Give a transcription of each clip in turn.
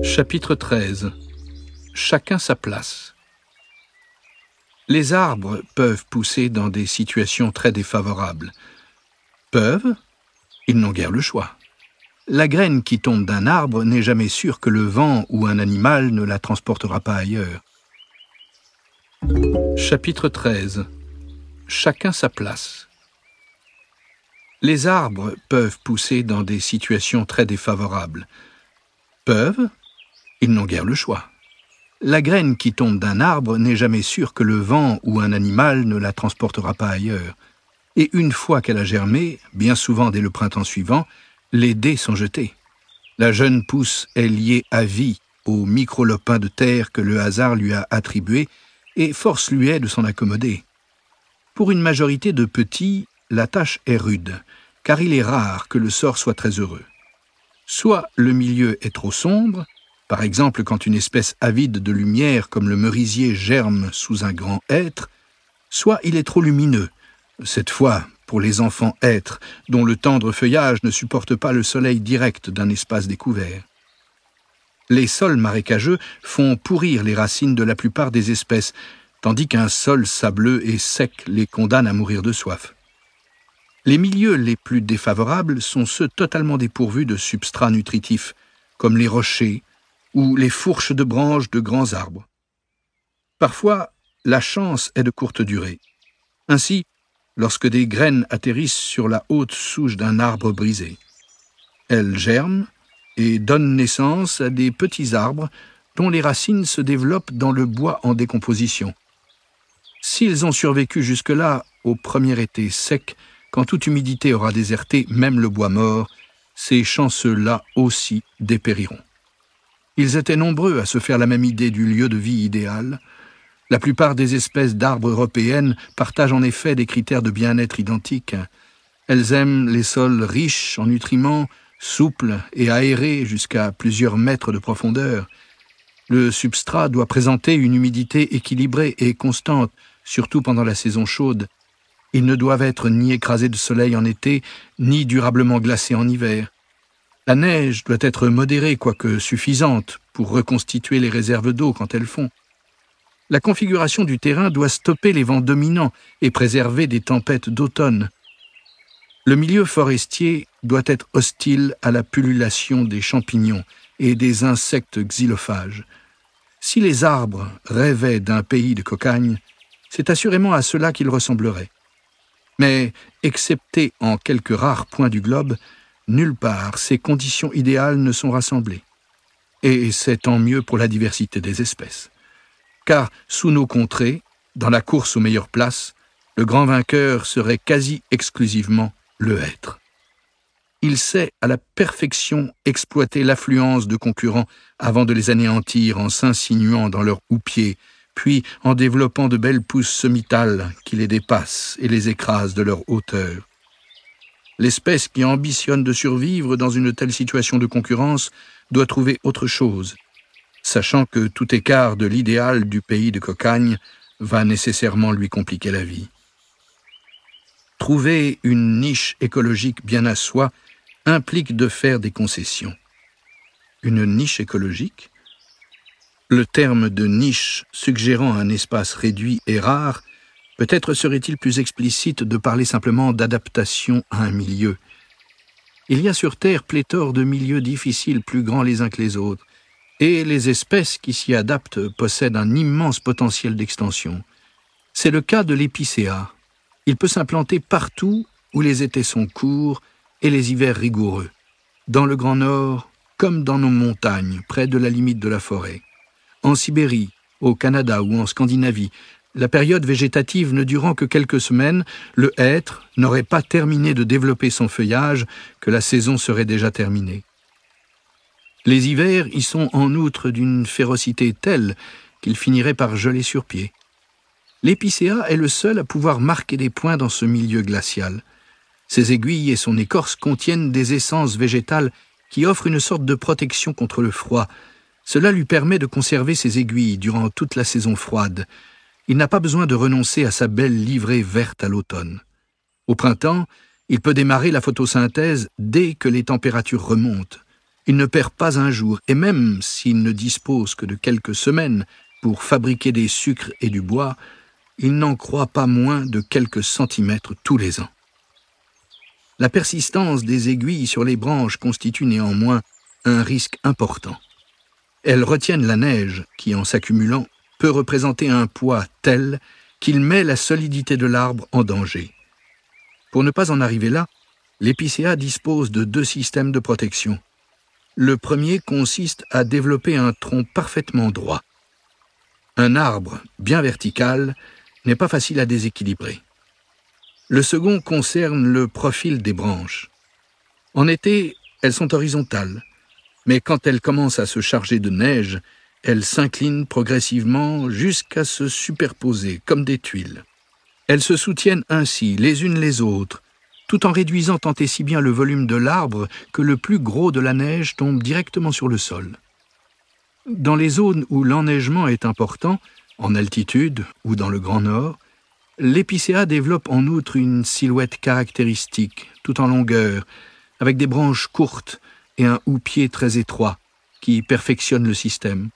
Chapitre 13. Chacun sa place. Les arbres peuvent pousser dans des situations très défavorables. Peuvent, ils n'ont guère le choix. La graine qui tombe d'un arbre n'est jamais sûre que le vent ou un animal ne la transportera pas ailleurs. Chapitre 13. Chacun sa place. Les arbres peuvent pousser dans des situations très défavorables. Peuvent, ils n'ont guère le choix. La graine qui tombe d'un arbre n'est jamais sûre que le vent ou un animal ne la transportera pas ailleurs. Et une fois qu'elle a germé, bien souvent dès le printemps suivant, les dés sont jetés. La jeune pousse est liée à vie au micro-lopin de terre que le hasard lui a attribué et force lui est de s'en accommoder. Pour une majorité de petits, la tâche est rude, car il est rare que le sort soit très heureux. Soit le milieu est trop sombre, par exemple quand une espèce avide de lumière comme le merisier germe sous un grand hêtre, soit il est trop lumineux, cette fois pour les enfants hêtres dont le tendre feuillage ne supporte pas le soleil direct d'un espace découvert. Les sols marécageux font pourrir les racines de la plupart des espèces, tandis qu'un sol sableux et sec les condamne à mourir de soif. Les milieux les plus défavorables sont ceux totalement dépourvus de substrats nutritifs, comme les rochers ou les fourches de branches de grands arbres. Parfois, la chance est de courte durée. Ainsi, lorsque des graines atterrissent sur la haute souche d'un arbre brisé, elles germent et donnent naissance à des petits arbres dont les racines se développent dans le bois en décomposition. S'ils ont survécu jusque-là au premier été sec, quand toute humidité aura déserté même le bois mort, ces chanceux-là aussi dépériront. Ils étaient nombreux à se faire la même idée du lieu de vie idéal. La plupart des espèces d'arbres européennes partagent en effet des critères de bien-être identiques. Elles aiment les sols riches en nutriments, souples et aérés jusqu'à plusieurs mètres de profondeur. Le substrat doit présenter une humidité équilibrée et constante, surtout pendant la saison chaude. Ils ne doivent être ni écrasés de soleil en été, ni durablement glacés en hiver. La neige doit être modérée, quoique suffisante, pour reconstituer les réserves d'eau quand elles fondent. La configuration du terrain doit stopper les vents dominants et préserver des tempêtes d'automne. Le milieu forestier doit être hostile à la pullulation des champignons et des insectes xylophages. Si les arbres rêvaient d'un pays de cocagne, c'est assurément à cela qu'ils ressembleraient. Mais, excepté en quelques rares points du globe, nulle part ces conditions idéales ne sont rassemblées. Et c'est tant mieux pour la diversité des espèces. Car, sous nos contrées, dans la course aux meilleures places, le grand vainqueur serait quasi exclusivement le hêtre. Il sait à la perfection exploiter l'affluence de concurrents avant de les anéantir en s'insinuant dans leurs houppiers, puis en développant de belles pousses sommitales qui les dépassent et les écrasent de leur hauteur. L'espèce qui ambitionne de survivre dans une telle situation de concurrence doit trouver autre chose, sachant que tout écart de l'idéal du pays de cocagne va nécessairement lui compliquer la vie. Trouver une niche écologique bien à soi implique de faire des concessions. Une niche écologique ? Le terme de niche suggérant un espace réduit et rare, peut-être serait-il plus explicite de parler simplement d'adaptation à un milieu. Il y a sur Terre pléthore de milieux difficiles plus grands les uns que les autres, et les espèces qui s'y adaptent possèdent un immense potentiel d'extension. C'est le cas de l'épicéa. Il peut s'implanter partout où les étés sont courts et les hivers rigoureux, dans le Grand Nord comme dans nos montagnes, près de la limite de la forêt. En Sibérie, au Canada ou en Scandinavie, la période végétative ne durant que quelques semaines, le hêtre n'aurait pas terminé de développer son feuillage que la saison serait déjà terminée. Les hivers y sont en outre d'une férocité telle qu'ils finiraient par geler sur pied. L'épicéa est le seul à pouvoir marquer des points dans ce milieu glacial. Ses aiguilles et son écorce contiennent des essences végétales qui offrent une sorte de protection contre le froid. Cela lui permet de conserver ses aiguilles durant toute la saison froide. Il n'a pas besoin de renoncer à sa belle livrée verte à l'automne. Au printemps, il peut démarrer la photosynthèse dès que les températures remontent. Il ne perd pas un jour, et même s'il ne dispose que de quelques semaines pour fabriquer des sucres et du bois, il n'en croît pas moins de quelques centimètres tous les ans. La persistance des aiguilles sur les branches constitue néanmoins un risque important. Elles retiennent la neige qui, en s'accumulant, peut représenter un poids tel qu'il met la solidité de l'arbre en danger. Pour ne pas en arriver là, l'épicéa dispose de 2 systèmes de protection. Le premier consiste à développer un tronc parfaitement droit. Un arbre bien vertical n'est pas facile à déséquilibrer. Le second concerne le profil des branches. En été, elles sont horizontales, mais quand elles commencent à se charger de neige, elles s'inclinent progressivement jusqu'à se superposer comme des tuiles. Elles se soutiennent ainsi les unes les autres, tout en réduisant tant et si bien le volume de l'arbre que le plus gros de la neige tombe directement sur le sol. Dans les zones où l'enneigement est important, en altitude ou dans le Grand Nord, l'épicéa développe en outre une silhouette caractéristique, tout en longueur, avec des branches courtes et un houppier très étroit, qui perfectionne le système.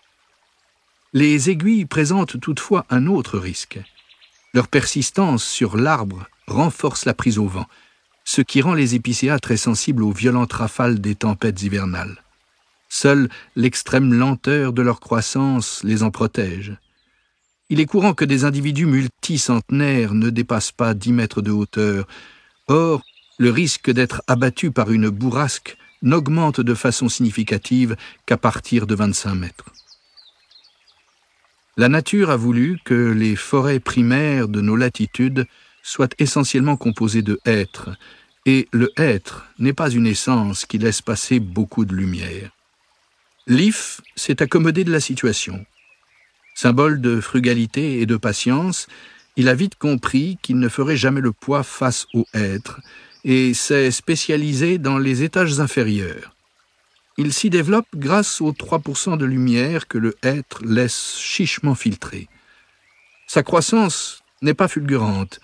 Les aiguilles présentent toutefois un autre risque. Leur persistance sur l'arbre renforce la prise au vent, ce qui rend les épicéas très sensibles aux violentes rafales des tempêtes hivernales. Seule l'extrême lenteur de leur croissance les en protège. Il est courant que des individus multicentenaires ne dépassent pas 10 mètres de hauteur. Or, le risque d'être abattu par une bourrasque n'augmente de façon significative qu'à partir de 25 mètres. La nature a voulu que les forêts primaires de nos latitudes soient essentiellement composées de hêtres, et le hêtre n'est pas une essence qui laisse passer beaucoup de lumière. L'if s'est accommodé de la situation. Symbole de frugalité et de patience, il a vite compris qu'il ne ferait jamais le poids face au hêtre et s'est spécialisé dans les étages inférieurs. Il s'y développe grâce aux 3% de lumière que le hêtre laisse chichement filtrer. Sa croissance n'est pas fulgurante.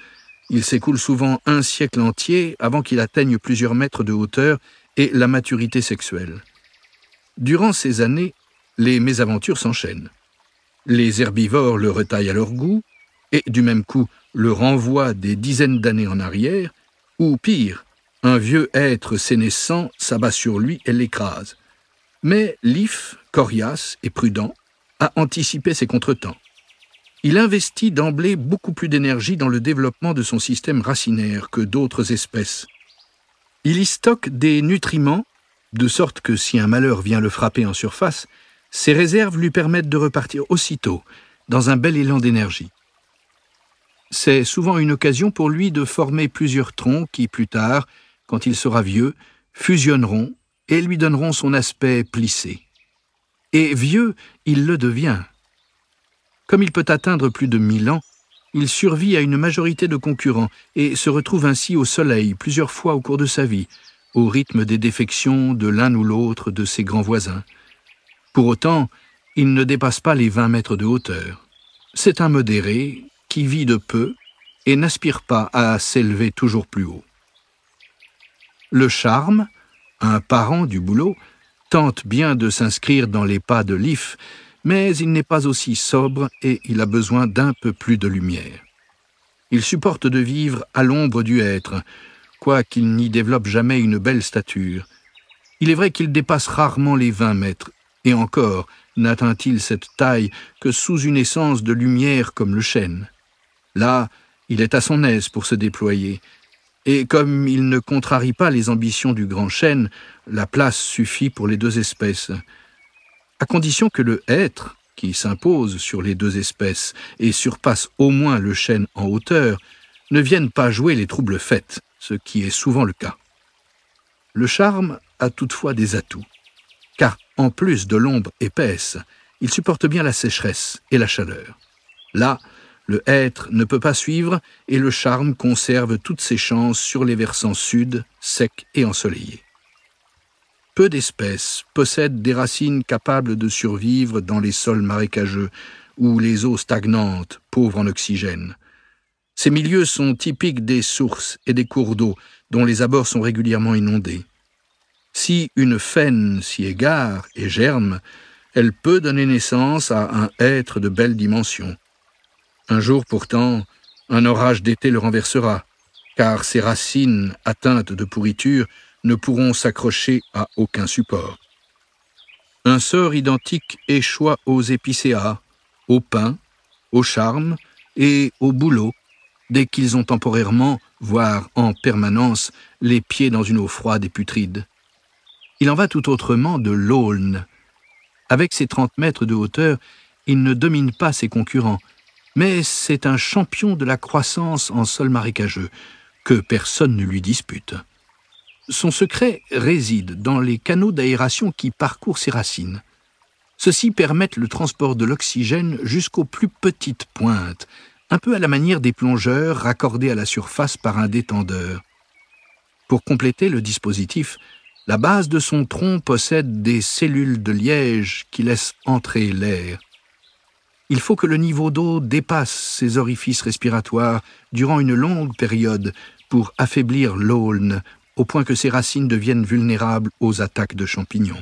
Il s'écoule souvent un siècle entier avant qu'il atteigne plusieurs mètres de hauteur et la maturité sexuelle. Durant ces années, les mésaventures s'enchaînent. Les herbivores le retaillent à leur goût, et du même coup le renvoient des dizaines d'années en arrière, ou pire, un vieux hêtre sénescent s'abat sur lui et l'écrase. Mais l'if, coriace et prudent, a anticipé ces contretemps. Il investit d'emblée beaucoup plus d'énergie dans le développement de son système racinaire que d'autres espèces. Il y stocke des nutriments, de sorte que si un malheur vient le frapper en surface, ses réserves lui permettent de repartir aussitôt, dans un bel élan d'énergie. C'est souvent une occasion pour lui de former plusieurs troncs qui, plus tard, quand il sera vieux, fusionneront et lui donneront son aspect plissé. Et vieux, il le devient. Comme il peut atteindre plus de 1000 ans, il survit à une majorité de concurrents et se retrouve ainsi au soleil plusieurs fois au cours de sa vie, au rythme des défections de l'un ou l'autre de ses grands voisins. Pour autant, il ne dépasse pas les 20 mètres de hauteur. C'est un modéré qui vit de peu et n'aspire pas à s'élever toujours plus haut. Le charme, un parent du bouleau, tente bien de s'inscrire dans les pas de l'if, mais il n'est pas aussi sobre et il a besoin d'un peu plus de lumière. Il supporte de vivre à l'ombre du hêtre, quoiqu'il n'y développe jamais une belle stature. Il est vrai qu'il dépasse rarement les 20 mètres, et encore n'atteint-il cette taille que sous une essence de lumière comme le chêne. Là, il est à son aise pour se déployer, et comme il ne contrarie pas les ambitions du grand chêne, la place suffit pour les 2 espèces. À condition que le hêtre, qui s'impose sur les 2 espèces et surpasse au moins le chêne en hauteur, ne vienne pas jouer les troubles fêtes, ce qui est souvent le cas. Le charme a toutefois des atouts, car en plus de l'ombre épaisse, il supporte bien la sécheresse et la chaleur. Là, le hêtre ne peut pas suivre et le charme conserve toutes ses chances sur les versants sud, secs et ensoleillés. Peu d'espèces possèdent des racines capables de survivre dans les sols marécageux ou les eaux stagnantes, pauvres en oxygène. Ces milieux sont typiques des sources et des cours d'eau dont les abords sont régulièrement inondés. Si une faine s'y égare et germe, elle peut donner naissance à un être de belle dimension. Un jour pourtant, un orage d'été le renversera, car ses racines atteintes de pourriture ne pourront s'accrocher à aucun support. Un sort identique échoit aux épicéas, au pin, au charme et au bouleau, dès qu'ils ont temporairement, voire en permanence, les pieds dans une eau froide et putride. Il en va tout autrement de l'aulne. Avec ses 30 mètres de hauteur, il ne domine pas ses concurrents, mais c'est un champion de la croissance en sol marécageux, que personne ne lui dispute. Son secret réside dans les canaux d'aération qui parcourent ses racines. Ceux-ci permettent le transport de l'oxygène jusqu'aux plus petites pointes, un peu à la manière des plongeurs raccordés à la surface par un détendeur. Pour compléter le dispositif, la base de son tronc possède des cellules de liège qui laissent entrer l'air. Il faut que le niveau d'eau dépasse ces orifices respiratoires durant une longue période pour affaiblir l'aulne, au point que ses racines deviennent vulnérables aux attaques de champignons.